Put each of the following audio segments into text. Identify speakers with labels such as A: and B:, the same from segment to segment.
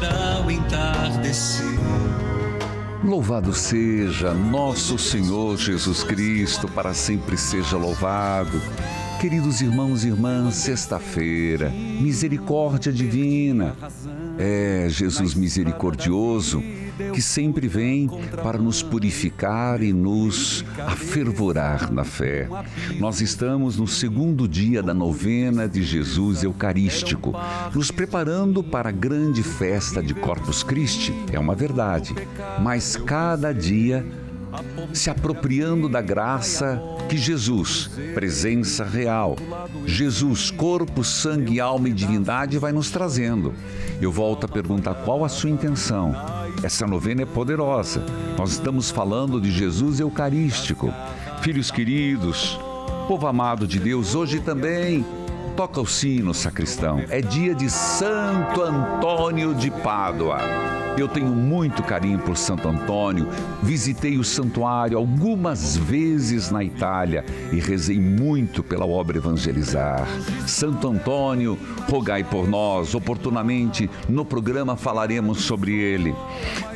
A: ao entardecer.
B: Louvado seja nosso Senhor Jesus Cristo, para sempre seja louvado. Queridos irmãos e irmãs, sexta-feira, misericórdia divina. É Jesus misericordioso, que sempre vem para nos purificar e nos afervorar na fé. Nós estamos no segundo dia da novena de Jesus Eucarístico, nos preparando para a grande festa de Corpus Christi, é uma verdade, mas cada dia se apropriando da graça que Jesus, presença real, Jesus, corpo, sangue, alma e divindade, vai nos trazendo. Eu volto a perguntar: qual a sua intenção? Essa novena é poderosa. Nós estamos falando de Jesus Eucarístico. Filhos queridos, povo amado de Deus, hoje também toca o sino, sacristão. É dia de Santo Antônio de Pádua. Eu tenho muito carinho por Santo Antônio. Visitei o santuário algumas vezes na Itália e rezei muito pela obra Evangelizar. Santo Antônio, rogai por nós. Oportunamente, no programa falaremos sobre ele.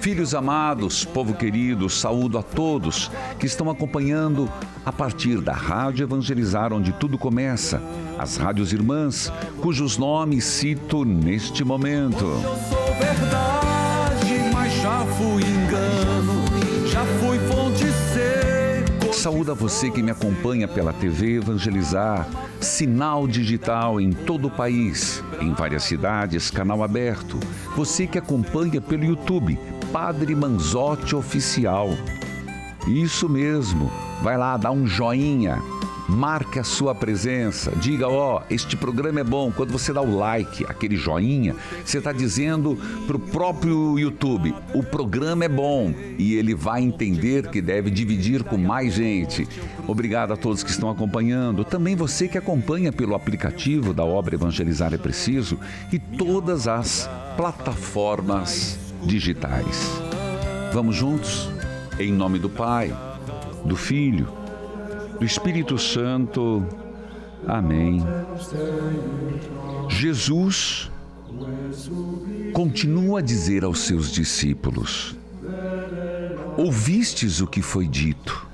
B: Filhos amados, povo querido, saúdo a todos que estão acompanhando a partir da Rádio Evangelizar, onde tudo começa. As rádios irmãs, cujos nomes cito neste momento.
A: Eu sou verdade, mas já fui engano, já fui fonte seca.
B: Saúdo a você que me acompanha pela TV Evangelizar, sinal digital em todo o país, em várias cidades, canal aberto. Você que acompanha pelo YouTube, Padre Manzotti Oficial. Isso mesmo, vai lá, dá um joinha. Marque a sua presença, diga, este programa é bom. Quando você dá o like, aquele joinha, você está dizendo para o próprio YouTube, o programa é bom, e ele vai entender que deve dividir com mais gente. Obrigado a todos que estão acompanhando, também você que acompanha pelo aplicativo da obra Evangelizar é Preciso e todas as plataformas digitais. Vamos juntos? Em nome do Pai, do Filho, do Espírito Santo. Amém. Jesus continua a dizer aos seus discípulos: ouvistes o que foi dito,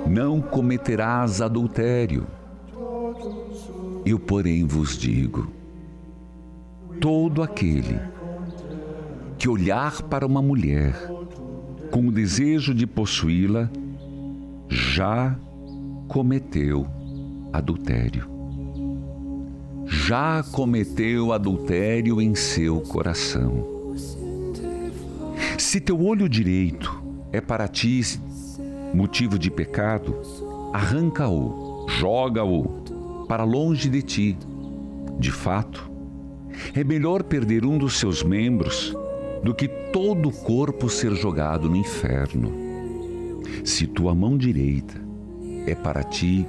B: não cometerás adultério. Eu, porém, vos digo, todo aquele que olhar para uma mulher com o desejo de possuí-la, já cometeu adultério. Já cometeu adultério em seu coração. Se teu olho direito é para ti motivo de pecado, arranca-o, joga-o para longe de ti. De fato, é melhor perder um dos seus membros do que todo o corpo ser jogado no inferno. Se tua mão direita é para ti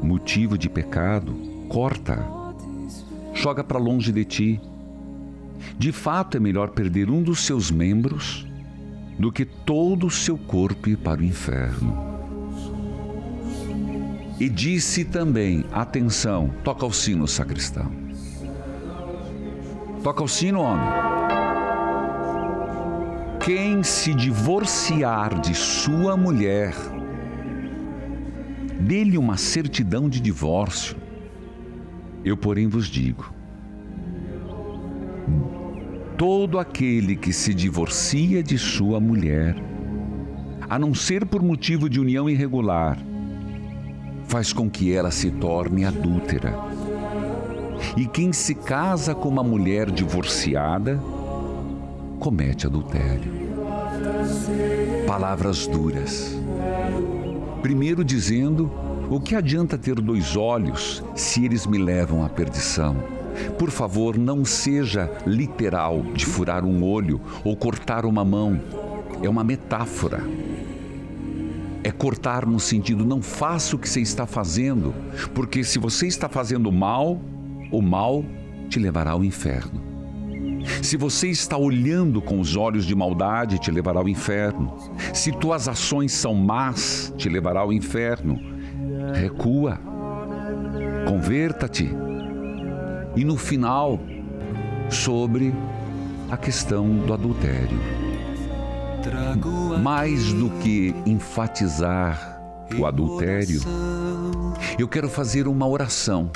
B: motivo de pecado, corta-a, joga para longe de ti. De fato, é melhor perder um dos seus membros do que todo o seu corpo ir para o inferno. E disse também, atenção, toca o sino, sacristão. Toca o sino, homem. Quem se divorciar de sua mulher, dê-lhe uma certidão de divórcio. Eu, porém, vos digo, todo aquele que se divorcia de sua mulher, a não ser por motivo de união irregular, faz com que ela se torne adúltera. E quem se casa com uma mulher divorciada, comete adultério. Palavras duras. Primeiro dizendo, o que adianta ter 2 olhos se eles me levam à perdição? Por favor, não seja literal de furar um olho ou cortar uma mão. É uma metáfora. É cortar no sentido, não faça o que você está fazendo, porque se você está fazendo mal, o mal te levará ao inferno. Se você está olhando com os olhos de maldade, te levará ao inferno. Se tuas ações são más, te levará ao inferno. Recua, converta-te. E no final, sobre a questão do adultério. Mais do que enfatizar o adultério, eu quero fazer uma oração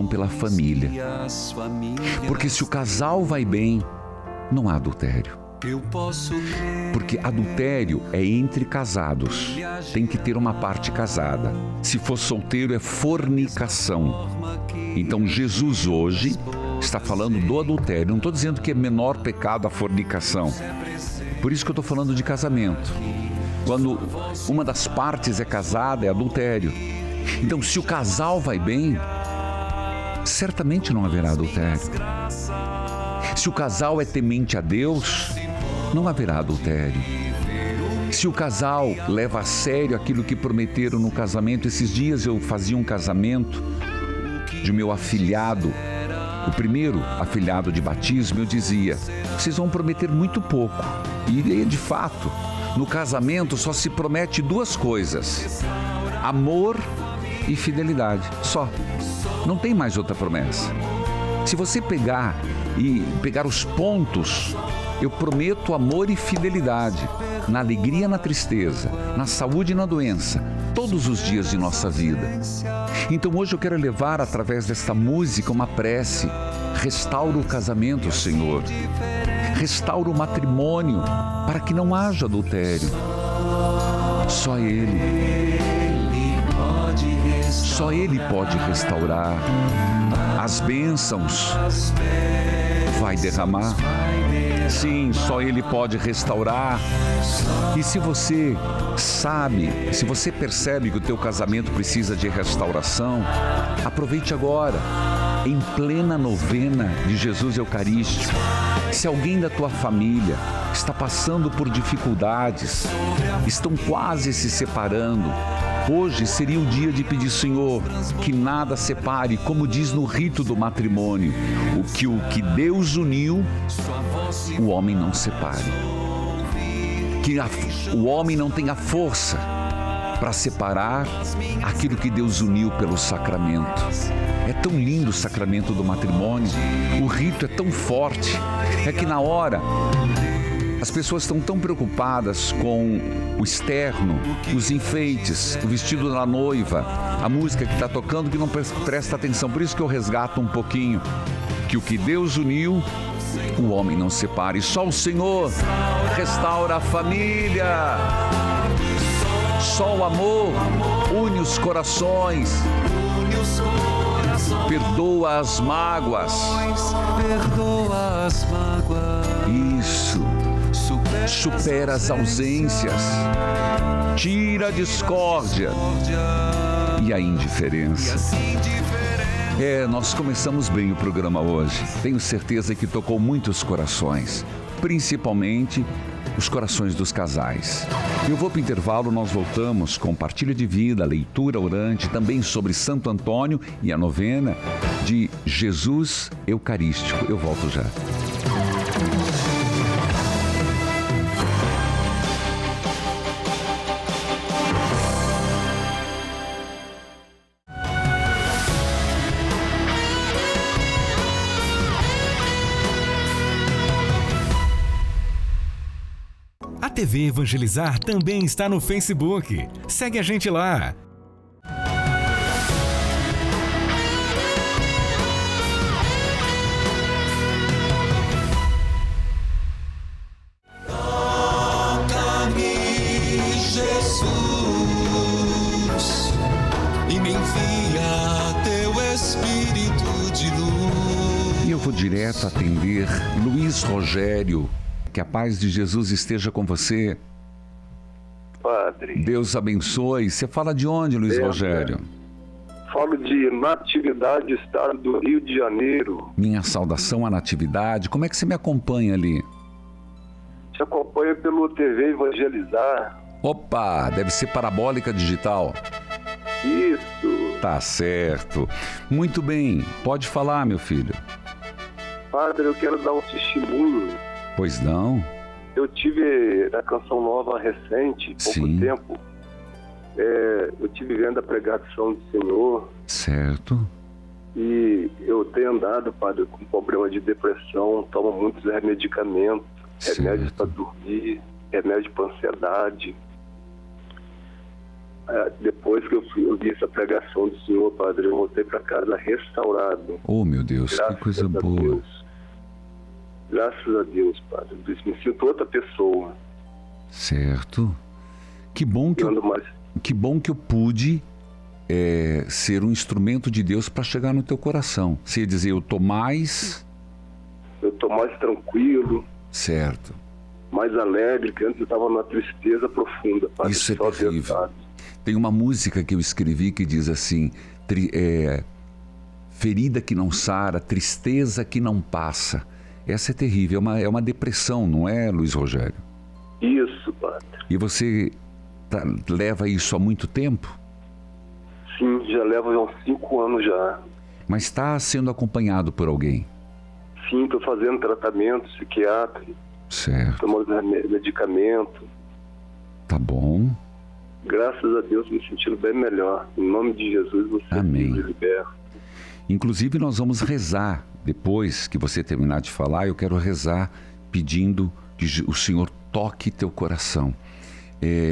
B: pela família. Porque se o casal vai bem, não há adultério. Porque adultério é entre casados, tem que ter uma parte casada. Se for solteiro é fornicação. Então Jesus hoje está falando do adultério. Não estou dizendo que é menor pecado a fornicação. Por isso que eu estou falando de casamento. Quando uma das partes é casada, é adultério. Então, se o casal vai bem, certamente não haverá adultério. Se o casal é temente a Deus, não haverá adultério. Se o casal leva a sério aquilo que prometeram no casamento, esses dias eu fazia um casamento de meu afilhado, o primeiro afilhado de batismo, eu dizia, vocês vão prometer muito pouco. E de fato, no casamento só se promete duas coisas: amor e fidelidade. Só. Não tem mais outra promessa. Se você pegar os pontos, eu prometo amor e fidelidade, na alegria e na tristeza, na saúde e na doença, todos os dias de nossa vida. Então hoje eu quero levar através desta música uma prece. Restaura o casamento, Senhor. Restaura o matrimônio para que não haja adultério. Só Ele pode restaurar. As bênçãos vai derramar. Sim, só Ele pode restaurar. E se você percebe que o teu casamento precisa de restauração, aproveite agora, em plena novena de Jesus Eucarístico. Se alguém da tua família está passando por dificuldades, estão quase se separando, hoje seria o dia de pedir, Senhor, que nada separe, como diz no rito do matrimônio, o que Deus uniu, o homem não separe. Que o homem não tenha força para separar aquilo que Deus uniu pelo sacramento. É tão lindo o sacramento do matrimônio, o rito é tão forte, é que na hora as pessoas estão tão preocupadas com o externo, os enfeites, o vestido da noiva, a música que está tocando, que não presta atenção. Por isso que eu resgato um pouquinho, que o que Deus uniu, o homem não separe. Só o Senhor restaura a família. Só o amor une os corações. Perdoa as mágoas. Isso. Supera as ausências. Tira a discórdia e a indiferença. Nós começamos bem o programa hoje. Tenho certeza que tocou muitos corações, principalmente os corações dos casais. Eu vou para o intervalo, nós voltamos com partilha de vida, leitura orante, também sobre Santo Antônio e a novena de Jesus Eucarístico. Eu volto já.
C: A TV Evangelizar também está no Facebook. Segue a gente lá.
D: Toca-me, Jesus, e me envia teu Espírito de luz.
B: E eu vou direto atender Luiz Rogério. Que a paz de Jesus esteja com você.
E: Padre.
B: Deus abençoe. Você fala de onde, Luiz Rogério?
E: Falo de Natividade, estado do Rio de Janeiro.
B: Minha saudação à Natividade. Como é que você me acompanha ali?
E: Te acompanho pelo TV Evangelizar.
B: Opa, deve ser parabólica digital.
E: Isso.
B: Tá certo. Muito bem. Pode falar, meu filho.
E: Padre, eu quero dar um testemunho.
B: Pois não?
E: Eu tive a Canção Nova recente, pouco tempo. Eu tive vendo a pregação do Senhor.
B: Certo.
E: E eu tenho andado, padre, com problema de depressão, tomo muitos medicamentos, remédios para dormir, remédio para ansiedade. Depois que eu vi essa pregação do senhor, padre, eu voltei para casa restaurado.
B: Oh, meu Deus, que coisa boa.
E: Deus. Graças a Deus, padre. Me sinto outra pessoa.
B: Certo. Que bom que eu pude ser um instrumento de Deus para chegar no teu coração. Você ia dizer, eu tô mais
E: tranquilo.
B: Certo.
E: Mais alegre, que antes eu estava numa tristeza profunda, padre.
B: Isso é terrível. Tem uma música que eu escrevi que diz assim, ferida que não sara, tristeza que não passa. Essa é terrível, é uma depressão, não é, Luiz Rogério?
E: Isso, padre.
B: E você leva isso há muito tempo?
E: Sim, já leva uns 5 anos já.
B: Mas está sendo acompanhado por alguém?
E: Sim, estou fazendo tratamento psiquiátrico.
B: Certo.
E: Tomando medicamento.
B: Tá bom.
E: Graças a Deus, me sentindo bem melhor. Em nome de Jesus, você
B: Amém.
E: me liberta.
B: Inclusive, nós vamos rezar. Depois que você terminar de falar, eu quero rezar pedindo que o Senhor toque teu coração.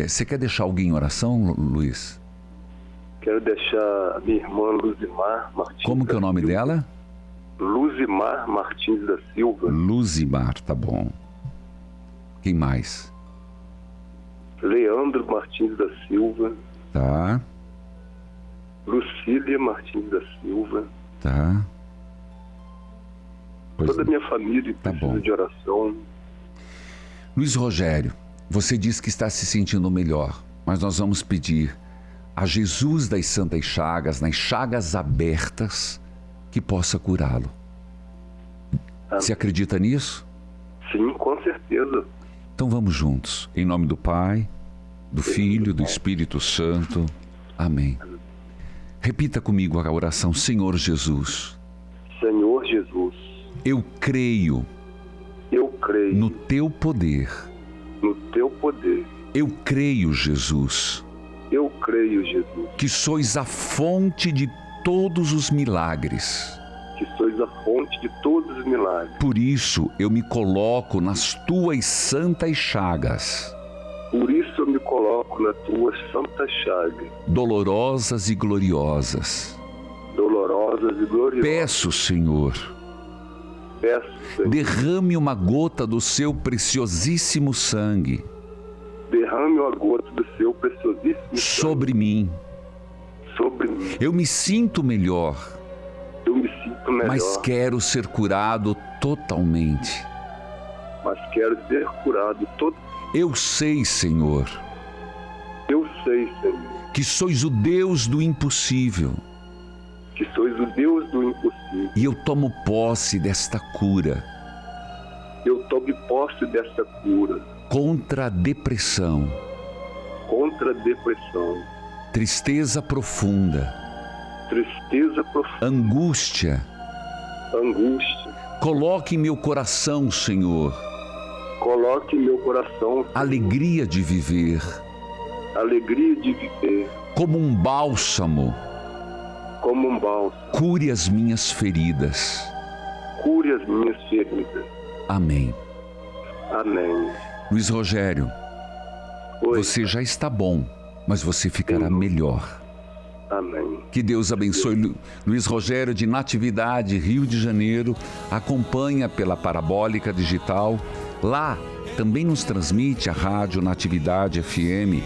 B: Você quer deixar alguém em oração, Luiz?
E: Quero deixar a minha irmã Luzimar Martins.
B: Como que é o nome dela?
E: Luzimar Martins da Silva.
B: Luzimar, tá bom. Quem mais?
E: Leandro Martins da Silva.
B: Tá.
E: Lucília Martins da Silva.
B: Tá.
E: Toda a minha família precisa de oração.
B: Luiz Rogério, você diz que está se sentindo melhor, mas nós vamos pedir a Jesus das Santas Chagas, nas chagas abertas, que possa curá-lo. Você acredita nisso?
E: Sim, com certeza.
B: Então vamos juntos, em nome do Pai, do Filho, do Espírito Santo. Amém. Repita comigo a oração. Senhor Jesus.
E: Senhor Jesus.
B: Eu creio no teu poder.
E: No teu poder.
B: Eu creio, Jesus.
E: Eu creio, Jesus.
B: Que sois a fonte de todos os milagres.
E: Que sois a fonte de todos os milagres.
B: Por isso eu me coloco nas tuas santas chagas.
E: Por isso eu me coloco nas tuas santas chagas.
B: Dolorosas e gloriosas.
E: Dolorosas e gloriosas.
B: Peço, Senhor. Derrame uma gota do seu preciosíssimo sangue.
E: Derrame uma gota do seu preciosíssimo sangue.
B: Sobre mim.
E: Sobre mim.
B: Eu me sinto melhor.
E: Eu me sinto melhor.
B: Mas quero ser curado totalmente.
E: Mas quero ser curado totalmente.
B: Eu sei, Senhor.
E: Eu sei, Senhor.
B: Que sois o Deus do impossível.
E: Que sois o Deus do impossível.
B: E eu tomo posse desta cura.
E: Eu tomo posse desta cura.
B: Contra a depressão.
E: Contra a depressão.
B: Tristeza profunda.
E: Tristeza profunda.
B: Angústia.
E: Angústia.
B: Coloque em meu coração, Senhor.
E: Coloque em meu coração.
B: Alegria de viver.
E: Alegria de viver.
B: Como um bálsamo.
E: Como um bálsamo.
B: Cure as minhas feridas.
E: Cure as minhas feridas.
B: Amém.
E: Amém.
B: Luiz Rogério,
E: Oi.
B: Você já está bom, mas você ficará melhor.
E: Amém.
B: Que Deus abençoe. Luiz Rogério de Natividade, Rio de Janeiro, acompanha pela Parabólica Digital. Lá também nos transmite a Rádio Natividade FM.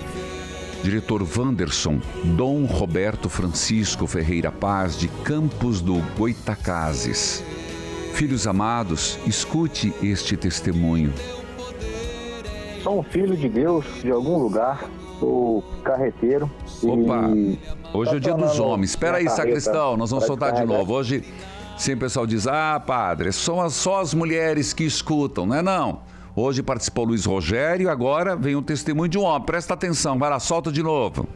B: Diretor Wanderson, Dom Roberto Francisco Ferreira Paz, de Campos do Goitacazes. Filhos amados, escute este testemunho.
F: Sou um filho de Deus de algum lugar, sou carreteiro.
B: Opa, hoje é o dia dos homens. Espera aí, sacristão, nós vamos soltar de novo. Hoje, sempre o pessoal diz, padre, são só as mulheres que escutam, não é não? Hoje participou Luiz Rogério, agora vem um testemunho de um homem. Presta atenção, vai lá, solta de novo.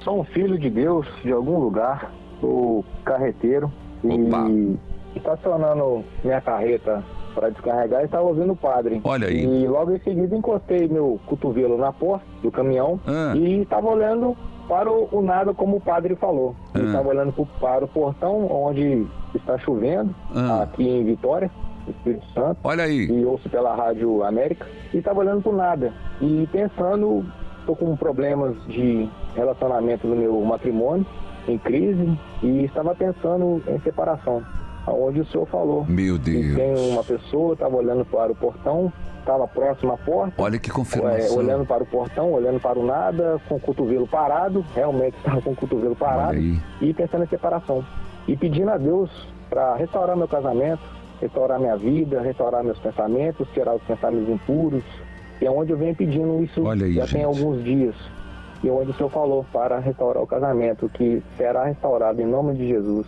F: Sou um filho de Deus de algum lugar, sou carreteiro.
B: Opa.
F: E estacionando minha carreta para descarregar e estava ouvindo o padre.
B: Olha aí.
F: E logo em seguida encostei meu cotovelo na porta do caminhão e estava olhando para o nada, como o padre falou. Eu estava olhando para o portão onde está chovendo, aqui em Vitória, Espírito Santo.
B: Olha aí.
F: E ouço pela Rádio América. E estava olhando para o nada. E pensando, estou com problemas de relacionamento no meu matrimônio, em crise, e estava pensando em separação. Onde o senhor falou.
B: Meu Deus.
F: E tem uma pessoa, estava olhando para o portão, estava próximo à porta.
B: Olha que confirmação.
F: Olhando para o portão, olhando para o nada, com o cotovelo parado, realmente estava com o cotovelo parado, e pensando em separação. E pedindo a Deus para restaurar meu casamento, restaurar minha vida, restaurar meus pensamentos, tirar os pensamentos impuros. E é onde eu venho pedindo isso tem alguns dias. E onde o senhor falou para restaurar o casamento, que será restaurado em nome de Jesus.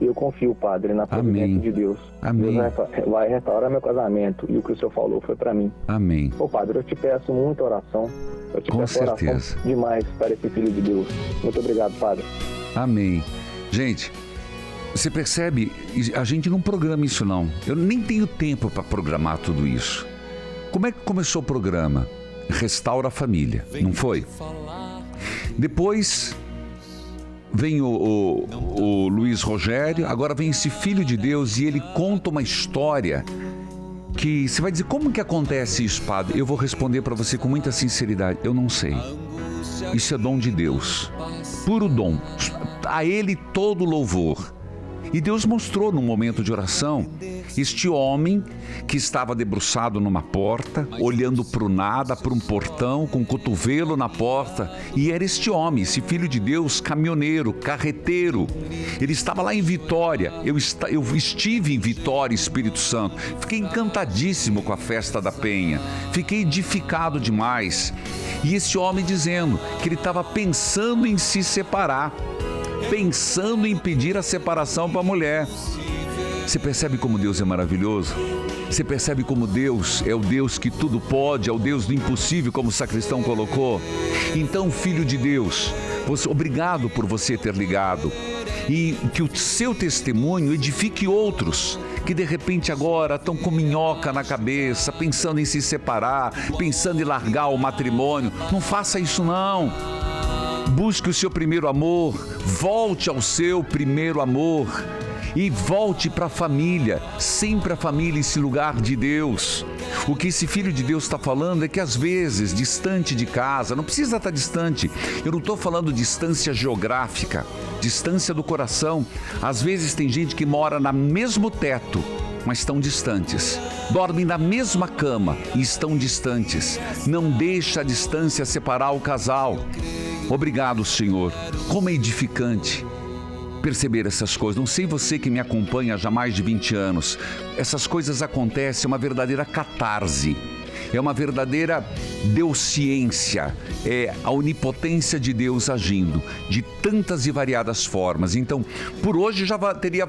F: Eu confio, Padre, na providência de Deus.
B: Amém.
F: Deus vai restaurar meu casamento. E o que o Senhor falou foi para mim.
B: Amém.
F: Ô, Padre, eu te peço muita oração. Eu te peço oração demais para esse Filho de Deus. Muito obrigado, Padre.
B: Amém. Gente, você percebe? A gente não programa isso, não. Eu nem tenho tempo para programar tudo isso. Como é que começou o programa? Restaura a família, não foi? Depois vem o Luiz Rogério, agora vem esse Filho de Deus e ele conta uma história que você vai dizer, como que acontece isso, Padre? Eu vou responder para você com muita sinceridade, eu não sei. Isso é dom de Deus, puro dom, a Ele todo louvor. E Deus mostrou num momento de oração este homem que estava debruçado numa porta, olhando para o nada, para um portão, com o cotovelo na porta. E era este homem, esse Filho de Deus, caminhoneiro, carreteiro. Ele estava lá em Vitória. Eu estive em Vitória, Espírito Santo. Fiquei encantadíssimo com a festa da Penha. Fiquei edificado demais. E esse homem dizendo que ele estava pensando em se separar, pensando em pedir a separação para a mulher. Você percebe como Deus é maravilhoso? Você percebe como Deus é o Deus que tudo pode, é o Deus do impossível, como o sacristão colocou? Então, Filho de Deus, obrigado por você ter ligado. E que o seu testemunho edifique outros que de repente agora estão com minhoca na cabeça, pensando em se separar, pensando em largar o matrimônio. Não faça isso, não. Busque o seu primeiro amor, volte ao seu primeiro amor e volte para a família, sempre a família, esse lugar de Deus. O que esse Filho de Deus está falando é que às vezes, distante de casa, não precisa estar distante, eu não estou falando distância geográfica, distância do coração. Às vezes tem gente que mora no mesmo teto, mas estão distantes. Dormem na mesma cama e estão distantes. Não deixa a distância separar o casal. Obrigado, Senhor. Como é edificante perceber essas coisas. Não sei você que me acompanha há já mais de 20 anos. Essas coisas acontecem, é uma verdadeira catarse. É uma verdadeira deusciência, é a onipotência de Deus agindo de tantas e variadas formas. Então, por hoje já teria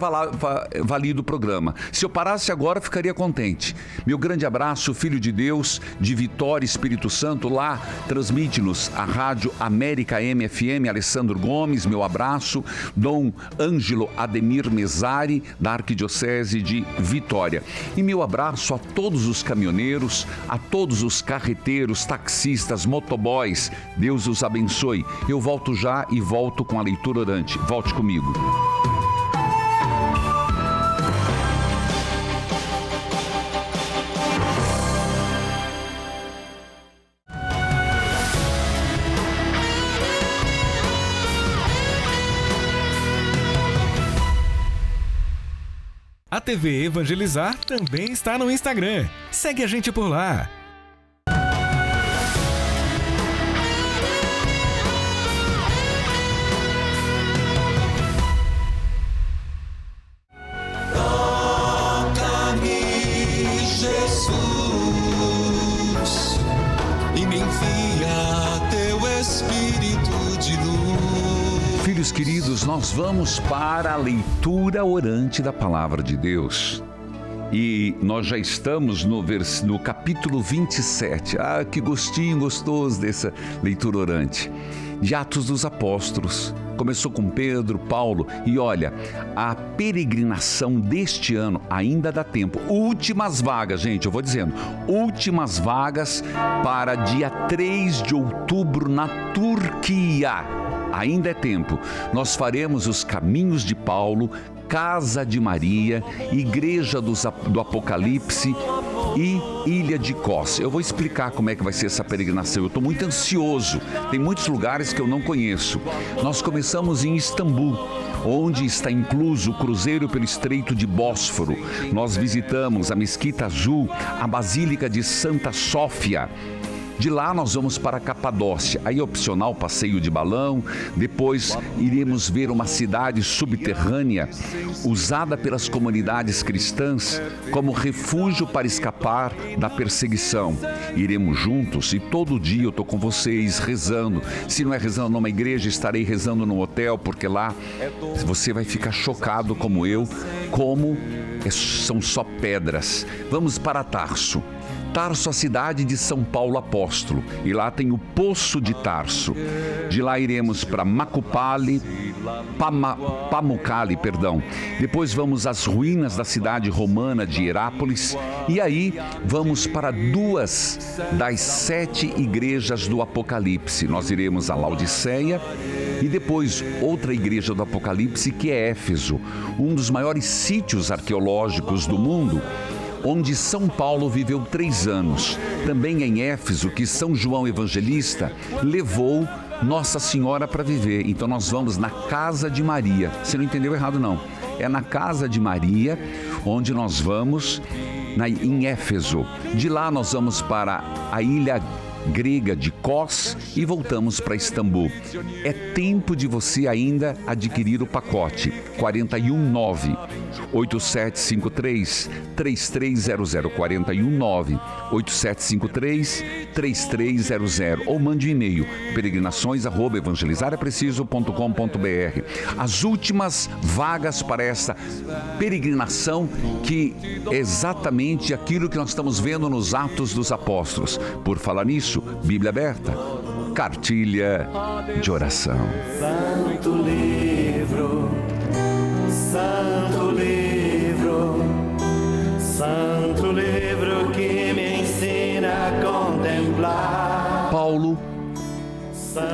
B: valido o programa. Se eu parasse agora, ficaria contente. Meu grande abraço, Filho de Deus, de Vitória, Espírito Santo. Lá transmite-nos a Rádio América MFM, Alessandro Gomes, meu abraço. Dom Ângelo Ademir Mesari, da Arquidiocese de Vitória. E meu abraço a todos os caminhoneiros, a todos os carreteiros, taxistas, motoboys. Deus os abençoe. Eu volto já e volto com a leitura orante. Volte comigo.
C: A TV Evangelizar também está no Instagram. Segue a gente por lá.
D: Toca-me, Jesus, e me envia teu Espírito de luz.
B: Filhos queridos, nós vamos para a leitura orante da Palavra de Deus. E nós já estamos no capítulo 27. Ah, que gostinho gostoso dessa leitura orante. De Atos dos Apóstolos. Começou com Pedro, Paulo. E olha, a peregrinação deste ano ainda dá tempo. Últimas vagas, gente, eu vou dizendo. Últimas vagas para dia 3 de outubro na Turquia. ainda é tempo. Nós faremos os caminhos de Paulo, Casa de Maria, Igreja do Apocalipse e Ilha de Kos. Eu vou explicar como é que vai ser essa peregrinação. Eu estou muito ansioso. Tem muitos lugares que eu não conheço. Nós começamos em Istambul, onde está incluso o cruzeiro pelo Estreito de Bósforo. Nós visitamos a Mesquita Azul, a Basílica de Santa Sófia. De lá nós vamos para a Capadócia, aí opcional passeio de balão. Depois iremos ver uma cidade subterrânea usada pelas comunidades cristãs como refúgio para escapar da perseguição. Iremos juntos e todo dia eu estou com vocês rezando. Se não é rezando numa igreja, estarei rezando num hotel, porque lá você vai ficar chocado como eu, como são só pedras. Vamos para Tarso. Tarso, a cidade de São Paulo Apóstolo, e lá tem o Poço de Tarso. De lá iremos para Pamukkale. Depois vamos às ruínas da cidade romana de Herápolis, e aí vamos para 2 das 7 igrejas do Apocalipse. Nós iremos a Laodiceia e depois outra igreja do Apocalipse, que é Éfeso, um dos maiores sítios arqueológicos do mundo, onde São Paulo viveu 3 anos. Também em Éfeso, que São João Evangelista levou Nossa Senhora para viver. Então nós vamos na Casa de Maria. Você não entendeu errado, não. É na Casa de Maria, onde nós vamos em Éfeso. De lá nós vamos para a ilha grega de Kos e voltamos para Istambul. É tempo de você ainda adquirir o pacote 419 8753 3300 419 8753 3300 ou mande um e-mail peregrinações@evangelizarapreciso.com.br. As últimas vagas para essa peregrinação, que é exatamente aquilo que nós estamos vendo nos Atos dos Apóstolos. Por falar nisso, Bíblia aberta, cartilha de oração.
G: Santo livro, santo livro, santo livro que me ensina a contemplar.
B: Paulo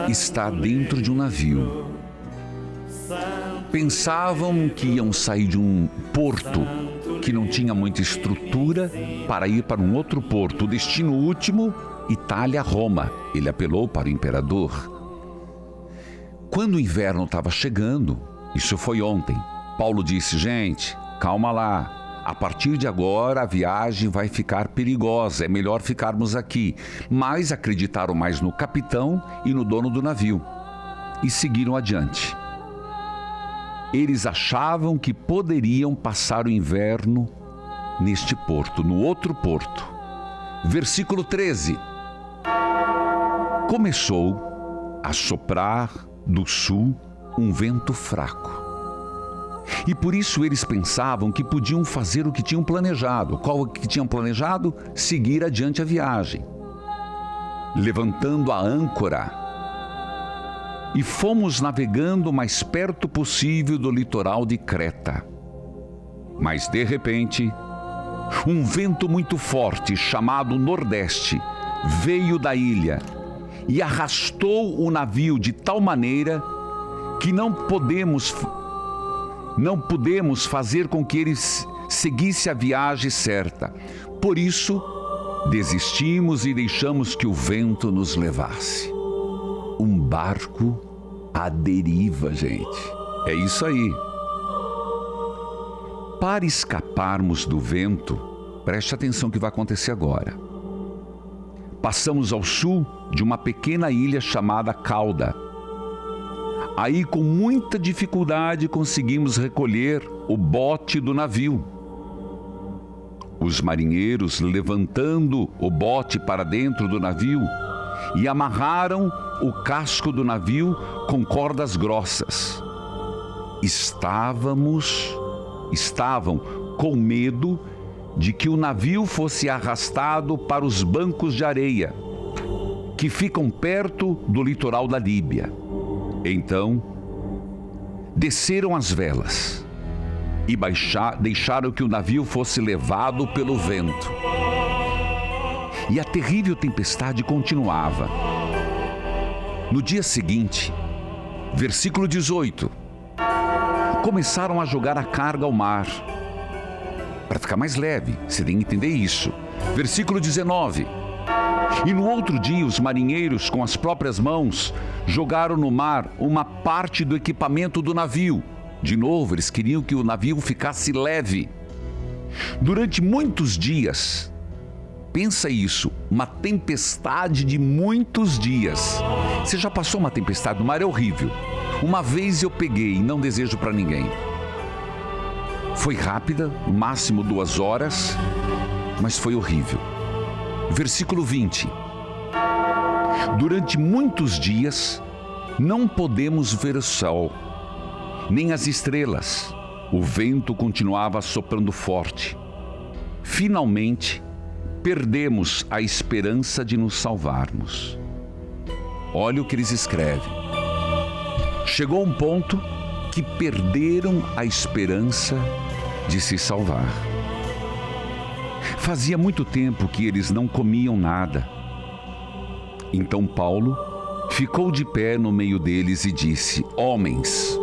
B: está dentro de um navio. Pensavam que iam sair de um porto que não tinha muita estrutura para ir para um outro porto. O destino último, Itália-Roma. Ele apelou para o imperador. Quando o inverno estava chegando, isso foi ontem, Paulo disse: gente, calma lá, a partir de agora a viagem vai ficar perigosa, é melhor ficarmos aqui. Mas acreditaram mais no capitão e no dono do navio e seguiram adiante. Eles achavam que poderiam passar o inverno neste porto, no outro porto. Versículo 13. Começou a soprar do sul um vento fraco. E por isso eles pensavam que podiam fazer o que tinham planejado. Qual o que tinham planejado? Seguir adiante a viagem. Levantando a âncora, e fomos navegando o mais perto possível do litoral de Creta. Mas de repente, um vento muito forte, chamado Nordeste, veio da ilha e arrastou o navio de tal maneira que não pudemos fazer com que ele seguisse a viagem certa. Por isso, desistimos e deixamos que o vento nos levasse. Um barco à deriva, gente. É isso aí. Para escaparmos do vento, preste atenção que vai acontecer agora. Passamos ao sul de uma pequena ilha chamada Cauda. Aí, com muita dificuldade, conseguimos recolher o bote do navio. Os marinheiros, levantando o bote para dentro do navio, e amarraram o casco do navio com cordas grossas. Estavam com medo de que o navio fosse arrastado para os bancos de areia que ficam perto do litoral da Líbia. Então, desceram as velas e deixaram que o navio fosse levado pelo vento. E a terrível tempestade continuava. No dia seguinte, Versículo 18. Começaram a jogar a carga ao mar, para ficar mais leve, você tem que entender isso. Versículo 19. E no outro dia os marinheiros, com as próprias mãos, jogaram no mar uma parte do equipamento do navio. De novo, eles queriam que o navio ficasse leve. Durante muitos dias, pensa isso, uma tempestade de muitos dias. Você já passou uma tempestade no mar? É horrível. Uma vez eu peguei, não desejo para ninguém. Foi rápida, no máximo 2 horas, mas foi horrível. Versículo 20. Durante muitos dias, não podemos ver o sol, nem as estrelas. O vento continuava soprando forte. Finalmente, perdemos a esperança de nos salvarmos. Olha o que eles escrevem. Chegou um ponto que perderam a esperança de se salvar. Fazia muito tempo que eles não comiam nada. Então Paulo ficou de pé no meio deles e disse: Homens,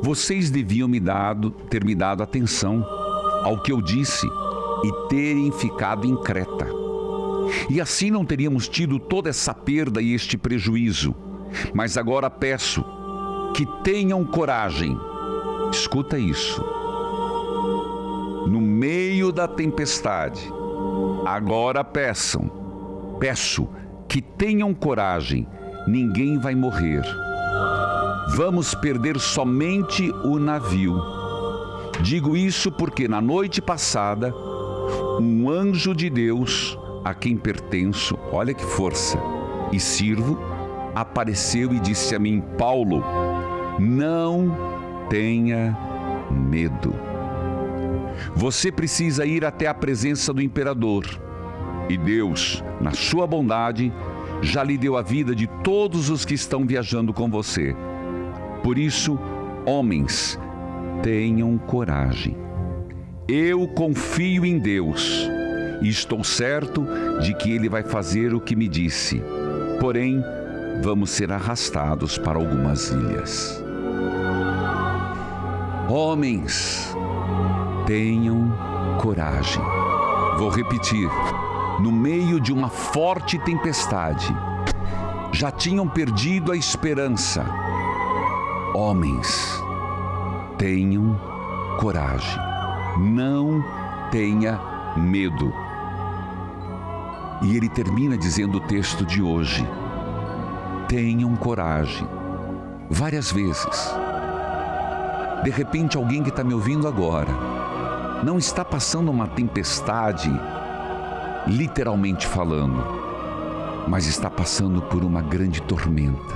B: vocês deviam ter me dado atenção ao que eu disse e terem ficado em Creta. E assim não teríamos tido toda essa perda e este prejuízo. Mas agora peço que tenham coragem. Escuta isso. No meio da tempestade, agora peço que tenham coragem. Ninguém vai morrer. Vamos perder somente o navio. Digo isso porque na noite passada, um anjo de Deus, a quem pertenço, olha que força, e sirvo, apareceu e disse a mim: Paulo, não tenha medo. Você precisa ir até a presença do imperador. E Deus, na sua bondade, já lhe deu a vida de todos os que estão viajando com você. Por isso, homens, tenham coragem. Eu confio em Deus e estou certo de que Ele vai fazer o que me disse. Porém, vamos ser arrastados para algumas ilhas. Homens, tenham coragem. Vou repetir. No meio de uma forte tempestade, já tinham perdido a esperança. Homens, tenham coragem. Não tenha medo. E ele termina dizendo o texto de hoje: tenham coragem. Várias vezes. De repente, alguém que está me ouvindo agora não está passando uma tempestade, literalmente falando, mas está passando por uma grande tormenta.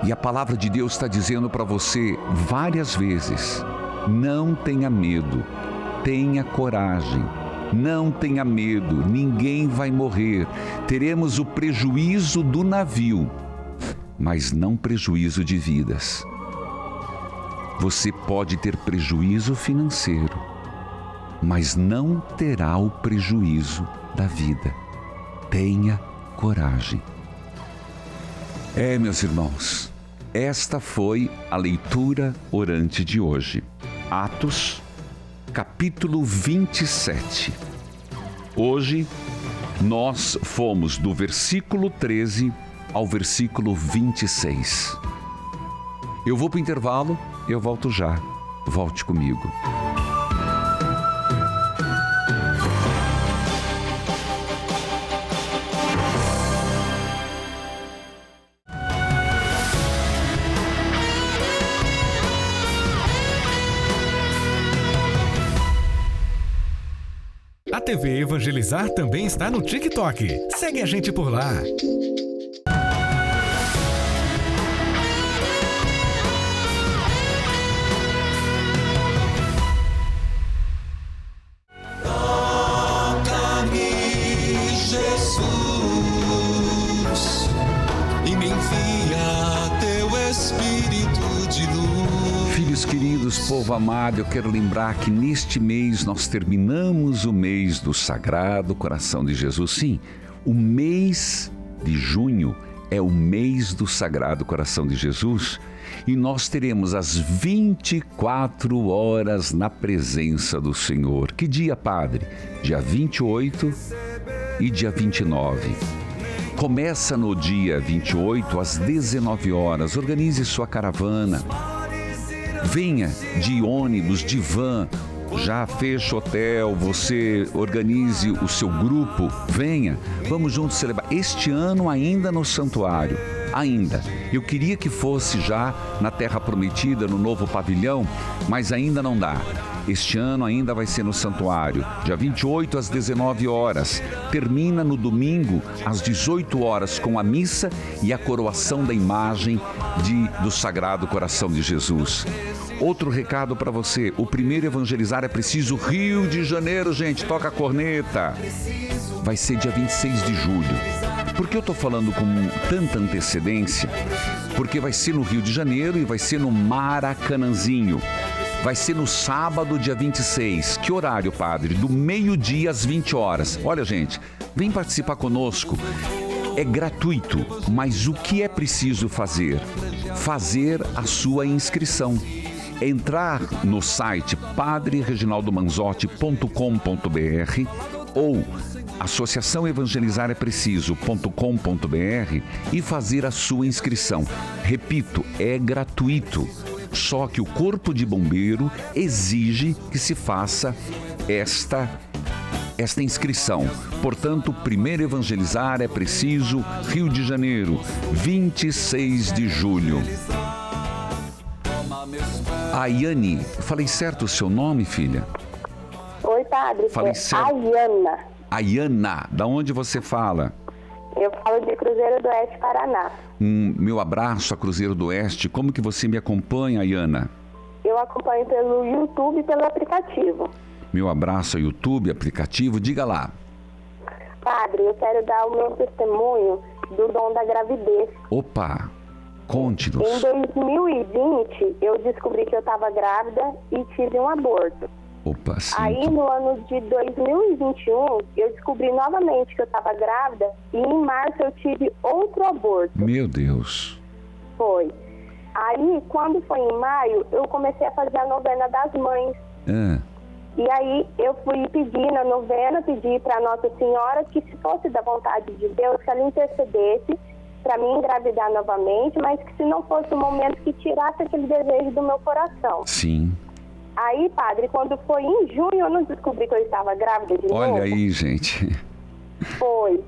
B: E a palavra de Deus está dizendo para você várias vezes: não tenha medo, tenha coragem, não tenha medo, ninguém vai morrer. Teremos o prejuízo do navio, mas não prejuízo de vidas. Você pode ter prejuízo financeiro, mas não terá o prejuízo da vida. Tenha coragem. Meus irmãos, esta foi a leitura orante de hoje. Atos, capítulo 27. Hoje, nós fomos do versículo 13 ao versículo 26. Eu vou para o intervalo, eu volto já. Volte comigo.
C: A TV Evangelizar também está no TikTok. Segue a gente por lá.
B: Povo amado, eu quero lembrar que neste mês nós terminamos o mês do Sagrado Coração de Jesus. Sim, o mês de junho é o mês do Sagrado Coração de Jesus e nós teremos as 24 horas na presença do Senhor. Que dia, Padre? Dia 28 e dia 29. Começa no dia 28 às 19 horas. Organize sua caravana. Venha de ônibus, de van. Já fecha hotel, você organize o seu grupo, venha, vamos juntos celebrar. Este ano ainda no santuário, ainda. Eu queria que fosse já na Terra Prometida, no novo pavilhão, mas ainda não dá. Este ano ainda vai ser no santuário, dia 28 às 19 horas. Termina no domingo às 18 horas com a missa e a coroação da imagem do Sagrado Coração de Jesus. Outro recado para você, o primeiro evangelizar é preciso Rio de Janeiro, gente, toca a corneta. Vai ser dia 26 de julho. Por que eu estou falando com tanta antecedência? Porque vai ser no Rio de Janeiro e vai ser no Maracanãzinho. Vai ser no sábado, dia 26. Que horário, Padre? Do meio-dia às 20 horas. Olha, gente, vem participar conosco. É gratuito, mas o que é preciso fazer? Fazer a sua inscrição. Entrar no site padrereginaldomanzotti.com.br ou associaçãoevangelizarepreciso.com.br e fazer a sua inscrição. Repito, é gratuito. Só que o Corpo de Bombeiro exige que se faça esta inscrição. Portanto, primeiro evangelizar é preciso Rio de Janeiro, 26 de julho. Ayane, falei certo o seu nome, filha?
H: Oi, Padre.
B: Falei certo.
H: Ayana.
B: Ayana, da onde você fala?
H: Eu falo de Cruzeiro do Oeste, Paraná.
B: Meu abraço a Cruzeiro do Oeste. Como que você me acompanha, Ayana?
H: Eu acompanho pelo YouTube e pelo aplicativo.
B: Meu abraço a YouTube, aplicativo. Diga lá.
H: Padre, eu quero dar o meu testemunho do dom da gravidez.
B: Opa, conte-nos.
H: Em 2020, eu descobri que eu estava grávida e tive um aborto.
B: Opa, sim.
H: Aí, no ano de 2021, eu descobri novamente que eu estava grávida e em março eu tive outro aborto.
B: Meu Deus.
H: Foi. Aí, quando foi em maio, eu comecei a fazer a novena das mães. E aí, eu fui pedir na novena, pedi para Nossa Senhora que, se fosse da vontade de Deus, que ela intercedesse para mim engravidar novamente, mas que se não fosse o momento, que tirasse aquele desejo do meu coração.
B: Sim.
H: Aí, Padre, quando foi em junho, eu não descobri que eu estava grávida de novo.
B: Olha aí, gente.
H: Foi.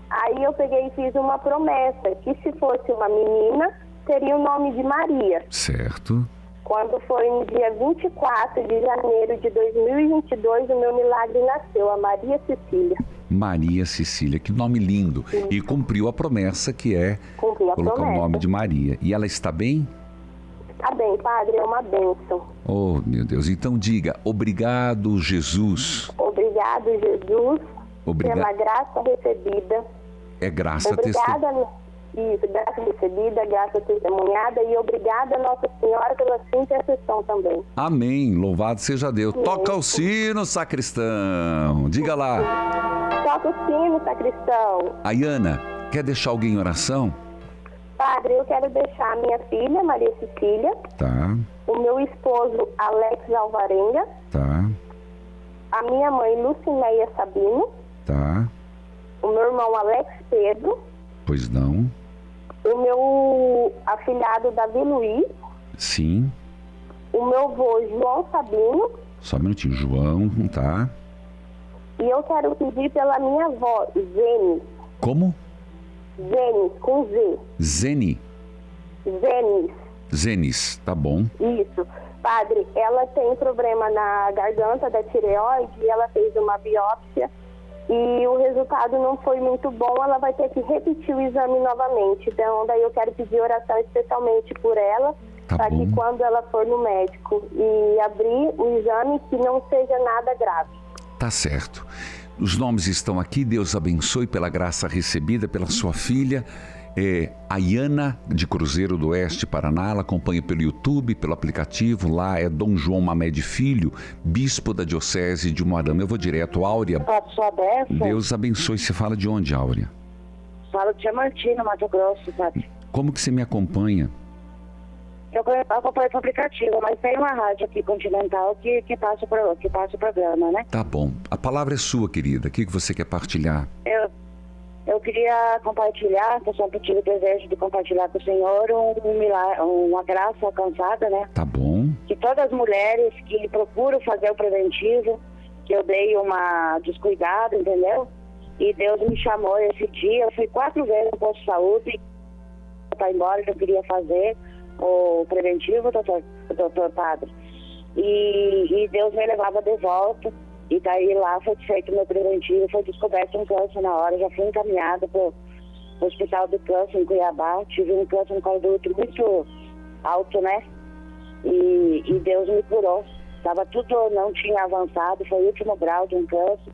H: Aí eu peguei e fiz uma promessa, que se fosse uma menina, teria o nome de Maria.
B: Certo.
H: Quando foi no dia 24 de janeiro de 2022, o meu milagre nasceu, a Maria Cecília.
B: Maria Cecília, que nome lindo. Sim. E cumpriu a promessa que é colocar o nome de Maria. E ela está bem?
H: Está bem, Padre, é uma bênção.
B: Oh, meu Deus. Então diga, obrigado, Jesus.
H: Obrigado, Jesus, pela graça recebida.
B: É graça
H: testemunhada. Isso, graça recebida, graça testemunhada e obrigada, Nossa Senhora, pela sua intercessão também.
B: Amém. Louvado seja Deus. Sim. Toca o sino, sacristão. Diga lá.
H: Toca o sino, sacristão.
B: Ayana, quer deixar alguém em oração?
H: Padre, eu quero deixar a minha filha, Maria Cecília.
B: Tá.
H: O meu esposo, Alex Alvarenga.
B: Tá.
H: A minha mãe, Lucinéia Sabino.
B: Tá.
H: O meu irmão, Alex Pedro.
B: Pois não.
H: O meu afilhado, Davi Luiz.
B: Sim.
H: O meu avô, João Sabino.
B: Só um minutinho, João, tá.
H: E eu quero pedir pela minha avó, Zene.
B: Como?
H: Zene, com Z.
B: Zene. Zenis, tá bom.
H: Isso. Padre, ela tem problema na garganta da tireoide e ela fez uma biópsia e o resultado não foi muito bom, ela vai ter que repetir o exame novamente. Então, daí eu quero pedir oração especialmente por ela, para que quando ela for no médico e abrir o exame, que não seja nada grave.
B: Tá certo. Os nomes estão aqui, Deus abençoe pela graça recebida pela sua filha, Ayana, de Cruzeiro do Oeste, Paraná. Ela acompanha pelo YouTube, pelo aplicativo. Lá é Dom João Mamed Filho, bispo da Diocese de Umuarama. Eu vou direto, Áurea.
I: Deus
B: abençoe. Você fala de onde, Áurea?
I: falo de Diamantino, Mato Grosso, padre.
B: Como que você me acompanha?
I: Eu acompanho o aplicativo, mas tem uma rádio aqui, Continental, que passa o programa, né?
B: Tá bom. A palavra é sua, querida. O que você quer partilhar?
I: Eu queria compartilhar, que eu sempre tive o desejo de compartilhar com o Senhor uma graça alcançada, né?
B: Tá bom.
I: Que todas as mulheres que procuram fazer o preventivo, que eu dei uma descuidada, entendeu? E Deus me chamou esse dia, eu fui 4 vezes no posto de saúde, para ir embora, eu queria fazer o preventivo, doutor padre. E Deus me levava de volta, e daí lá foi feito o meu preventivo, foi descoberto um câncer na hora, já fui encaminhada para o Hospital do Câncer em Cuiabá, tive um câncer no colo do útero muito alto, né? E Deus me curou. Tudo, não tinha avançado, foi o último grau de um câncer.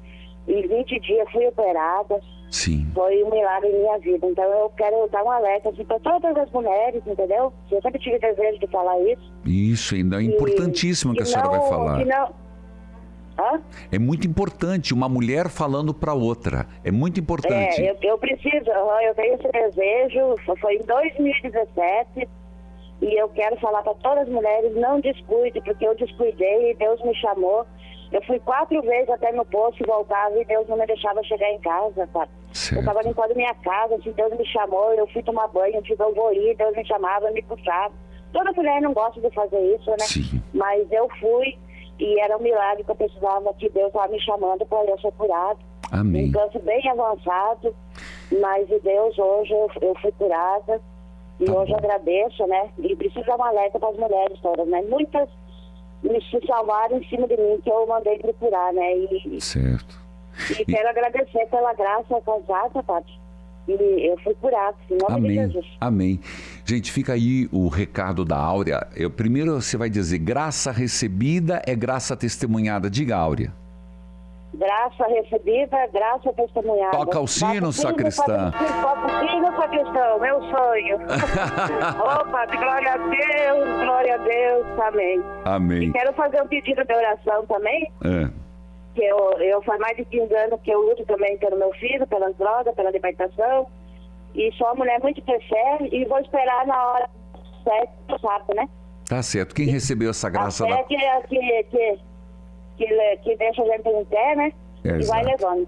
I: Em 20 dias fui operada.
B: Sim.
I: Foi um milagre em minha vida. Então eu quero dar um alerta assim, para todas as mulheres, entendeu? Eu sempre tive desejo de falar isso.
B: Isso, ainda é importantíssimo que a senhora vai falar. É muito importante uma mulher falando para outra. É muito importante.
I: Eu preciso, eu tenho esse desejo. Foi em 2017 e eu quero falar para todas as mulheres, não descuide, porque eu descuidei e Deus me chamou. Eu fui 4 vezes até no posto e voltava e Deus não me deixava chegar em casa, sabe? Eu estava limpando minha casa, assim, Deus me chamou, eu fui tomar banho, eu tive alvoria, Deus me chamava, me puxava. Toda mulher não gosta de fazer isso, né?
B: Sim.
I: Mas eu fui e era um milagre que eu precisava, que Deus estava me chamando para eu ser curado.
B: Amém.
I: Um câncer bem avançado, mas de Deus hoje eu fui curada e hoje eu agradeço, né? E preciso dar uma alerta para as mulheres todas, né? Muitas se salvaram em cima de mim, que eu mandei procurar, né?
B: Certo.
I: E quero agradecer pela graça alcançada, Padre. E eu fui curado, em nome de Jesus.
B: Amém. Gente, fica aí o recado da Áurea. Primeiro você vai dizer, graça recebida é graça testemunhada. Diga, Áurea.
I: Graça recebida, graça testemunhada.
B: Toca o sino, sacristã.
I: Toca o sino, sacristão, meu sonho. Padre, glória a Deus, amém.
B: Amém.
I: E quero fazer um pedido de oração também. Que eu faz mais de 15 anos que eu luto também pelo meu filho, pelas drogas, pela libertação. E sou uma mulher muito fé e vou esperar na hora certa, sabe, né?
B: Tá certo. Quem recebeu essa graça?
I: Que deixa a gente em pé, né? E vai levando.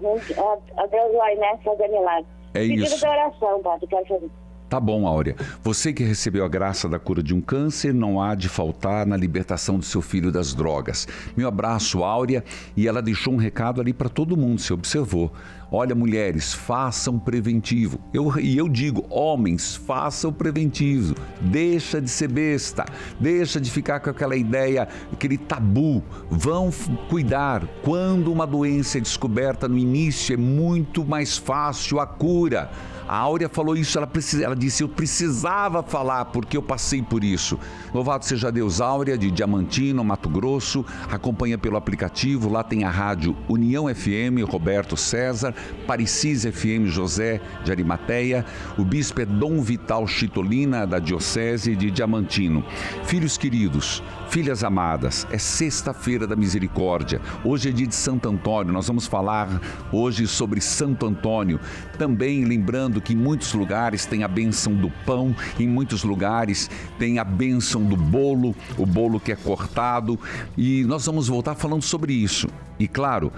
I: A Deus vai, né? Fazer milagre. Pedido de oração, Padre, quero fazer.
B: Tá bom, Áurea. Você que recebeu a graça da cura de um câncer, não há de faltar na libertação do seu filho das drogas. Meu abraço, Áurea. E ela deixou um recado ali para todo mundo, você observou. Olha, mulheres, façam preventivo. Eu digo, homens, façam preventivo. Deixa de ser besta. Deixa de ficar com aquela ideia, aquele tabu. Vão cuidar. Quando uma doença é descoberta no início, é muito mais fácil a cura. A Áurea falou isso, ela disse, eu precisava falar porque eu passei por isso. Louvado seja Deus. Áurea, de Diamantino, Mato Grosso, acompanha pelo aplicativo, lá tem a rádio União FM, Roberto César, Parecis FM, José de Arimateia, o bispo é Dom Vital Chitolina, da Diocese de Diamantino. Filhos queridos, filhas amadas, é sexta-feira da misericórdia, hoje é dia de Santo Antônio, nós vamos falar hoje sobre Santo Antônio, também lembrando que em muitos lugares tem a bênção do pão, em muitos lugares tem a bênção do bolo, o bolo que é cortado, e nós vamos voltar falando sobre isso. E claro,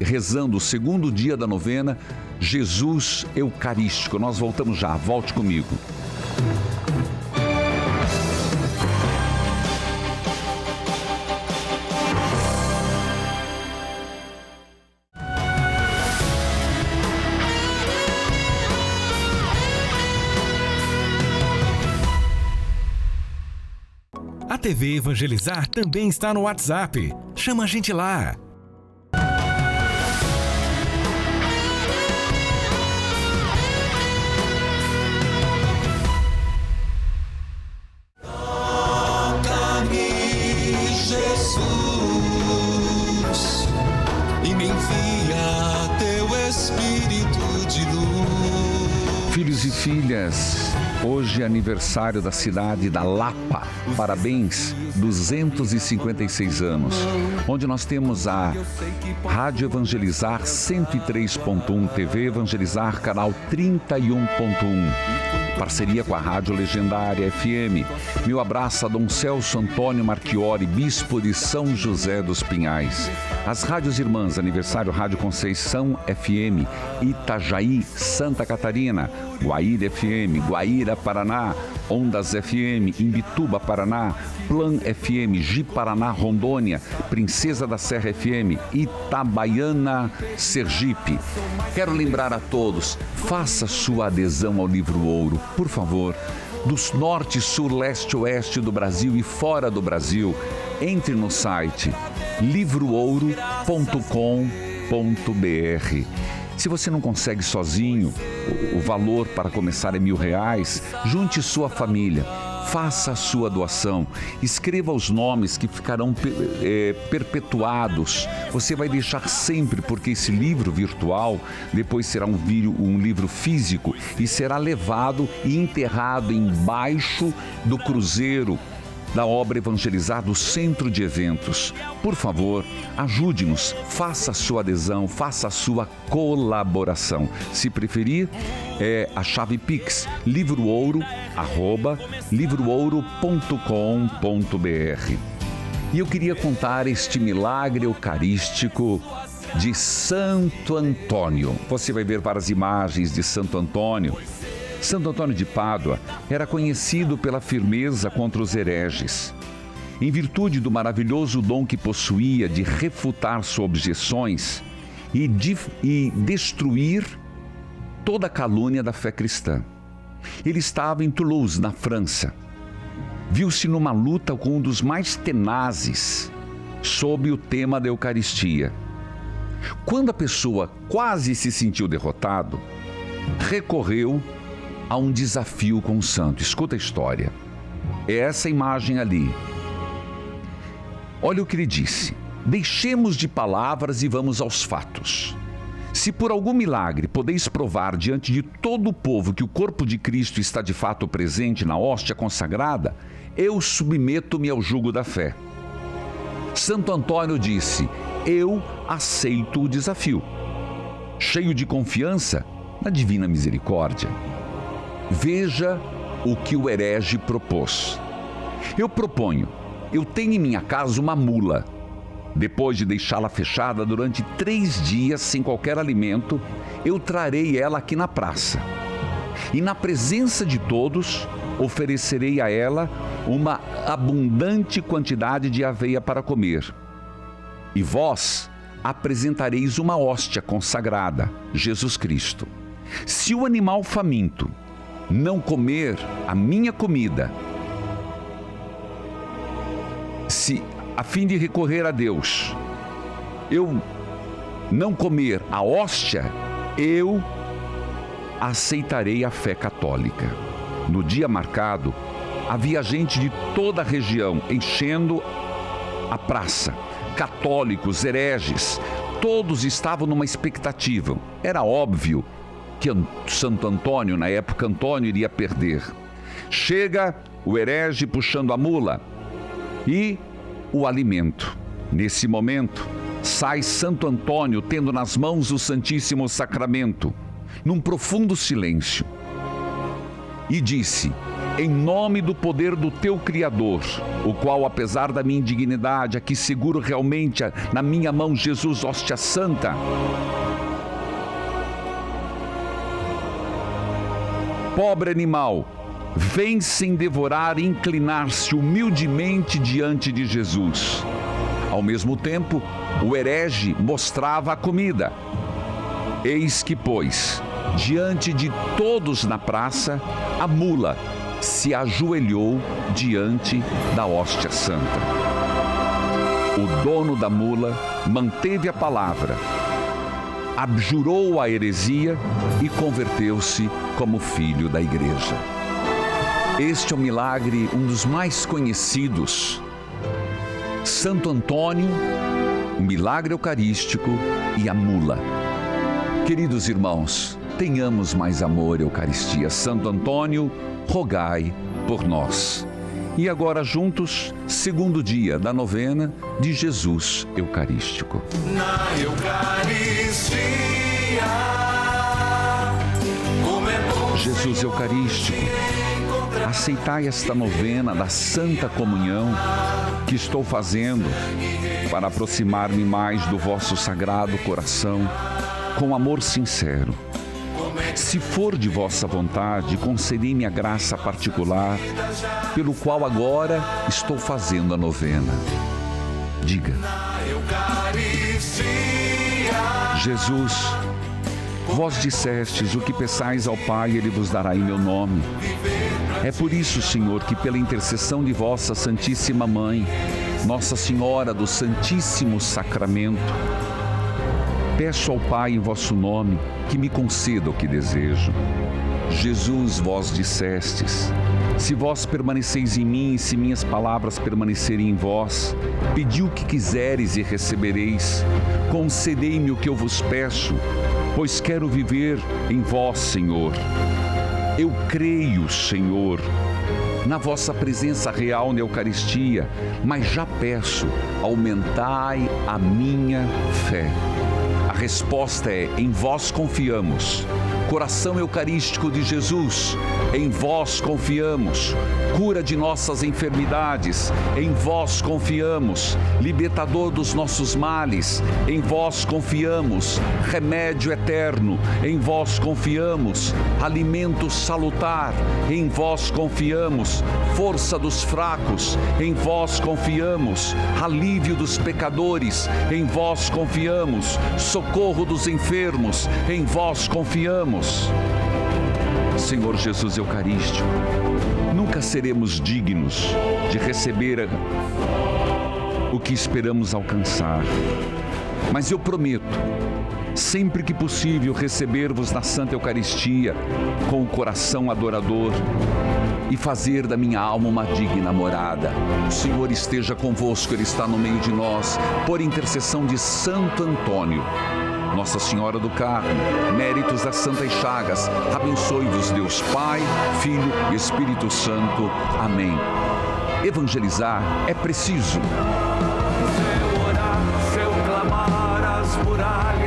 B: rezando o segundo dia da novena, Jesus Eucarístico. Nós voltamos já, volte comigo.
C: A TV Evangelizar também está no WhatsApp. Chama a gente lá.
D: Toca-me, Jesus, e me envia teu Espírito de luz.
B: Filhos e filhas, hoje é aniversário da cidade da Lapa. Parabéns, 256 anos, onde nós temos a Rádio Evangelizar 103.1, TV Evangelizar, canal 31.1. Parceria com a Rádio Legendária FM. Meu abraço a Dom Celso Antônio Marchiori, bispo de São José dos Pinhais. As rádios irmãs, aniversário Rádio Conceição FM, Itajaí, Santa Catarina, Guaíra FM, Guaíra, Paraná, Ondas FM, Imbituba, Paraná, Plan FM, Ji-Paraná, Rondônia, Princesa da Serra FM, Itabaiana, Sergipe. Quero lembrar a todos, faça sua adesão ao Livro Ouro, por favor. Dos norte, sul, leste, oeste do Brasil e fora do Brasil, entre no site livroouro.com.br. Se você não consegue sozinho, o valor para começar é R$1.000, junte sua família, faça a sua doação, escreva os nomes que ficarão perpetuados. Você vai deixar sempre, porque esse livro virtual depois será um livro físico e será levado e enterrado embaixo do cruzeiro da obra Evangelizar do Centro de Eventos. Por favor, ajude-nos, faça a sua adesão, faça a sua colaboração. Se preferir, é a chave Pix, livroouro@livroouro.com.br. E eu queria contar este milagre eucarístico de Santo Antônio. Você vai ver várias imagens de Santo Antônio. Santo Antônio de Pádua era conhecido pela firmeza contra os hereges. Em virtude do maravilhoso dom que possuía de refutar suas objeções e destruir toda a calúnia da fé cristã. Ele estava em Toulouse, na França. Viu-se numa luta com um dos mais tenazes sob o tema da Eucaristia. Quando a pessoa quase se sentiu derrotado, recorreu a um desafio com o santo. Escuta a história. É essa imagem ali. Olha o que ele disse. Deixemos de palavras e vamos aos fatos. Se por algum milagre podeis provar diante de todo o povo que o corpo de Cristo está de fato presente na hóstia consagrada, eu submeto-me ao jugo da fé. Santo Antônio disse, eu aceito o desafio. Cheio de confiança na divina misericórdia. Veja o que o herege propôs. Eu proponho, eu tenho em minha casa uma mula. Depois de deixá-la fechada durante 3 dias sem qualquer alimento, eu trarei ela aqui na praça. E na presença de todos, oferecerei a ela uma abundante quantidade de aveia para comer. E vós apresentareis uma hóstia consagrada, Jesus Cristo. Se o animal faminto não comer a minha comida, se a fim de recorrer a Deus, eu não comer a hóstia, eu aceitarei a fé católica. No dia marcado, havia gente de toda a região enchendo a praça, católicos, hereges, todos estavam numa expectativa. Era óbvio que Santo Antônio, na época Antônio, iria perder. Chega o herege puxando a mula e o alimento. Nesse momento, sai Santo Antônio tendo nas mãos o Santíssimo Sacramento, num profundo silêncio. E disse, em nome do poder do teu Criador, o qual, apesar da minha indignidade, aqui seguro realmente na minha mão Jesus, hóstia santa, pobre animal, vem sem devorar e inclinar-se humildemente diante de Jesus. Ao mesmo tempo, o herege mostrava a comida. Eis que, pois, diante de todos na praça, a mula se ajoelhou diante da hóstia santa. O dono da mula manteve a palavra, abjurou a heresia e converteu-se como filho da igreja. Este é o milagre, um dos mais conhecidos. Santo Antônio, o milagre eucarístico e a mula. Queridos irmãos, tenhamos mais amor à Eucaristia. Santo Antônio, rogai por nós. E agora juntos, segundo dia da novena de Jesus Eucarístico.
D: Na Eucaristia, como é bom
B: Jesus Eucarístico, aceitai esta novena da Santa Comunhão que estou fazendo para aproximar-me mais do vosso sagrado coração com amor sincero. Se for de vossa vontade, concedei-me a graça particular pelo qual agora estou fazendo a novena. Diga: Jesus, vós dissestes: o que peçais ao Pai, Ele vos dará em meu nome. É por isso, Senhor, que pela intercessão de vossa Santíssima Mãe, Nossa Senhora do Santíssimo Sacramento, peço ao Pai em vosso nome que me conceda o que desejo. Jesus, vós dissestes: se vós permaneceis em mim e se minhas palavras permanecerem em vós, pedi o que quiseres e recebereis. Concedei-me o que eu vos peço, pois quero viver em vós, Senhor. Eu creio, Senhor, na vossa presença real na Eucaristia, mas já peço, aumentai a minha fé. A resposta é: em vós confiamos. Coração Eucarístico de Jesus, em vós confiamos. Cura de nossas enfermidades, em vós confiamos. Libertador dos nossos males, em vós confiamos. Remédio eterno, em vós confiamos. Alimento salutar, em vós confiamos. Força dos fracos, em vós confiamos. Alívio dos pecadores, em vós confiamos. Socorro dos enfermos, em vós confiamos. Senhor Jesus Eucarístico, nunca seremos dignos de receber o que esperamos alcançar, mas eu prometo, sempre que possível, receber-vos na Santa Eucaristia com o coração adorador e fazer da minha alma uma digna morada. O Senhor esteja convosco, Ele está no meio de nós, por intercessão de Santo Antônio, Nossa Senhora do Carmo, méritos das Santas Chagas, abençoe-vos Deus Pai, Filho e Espírito Santo. Amém. Evangelizar é preciso.
A: Seu orar, seu clamar, as muralhas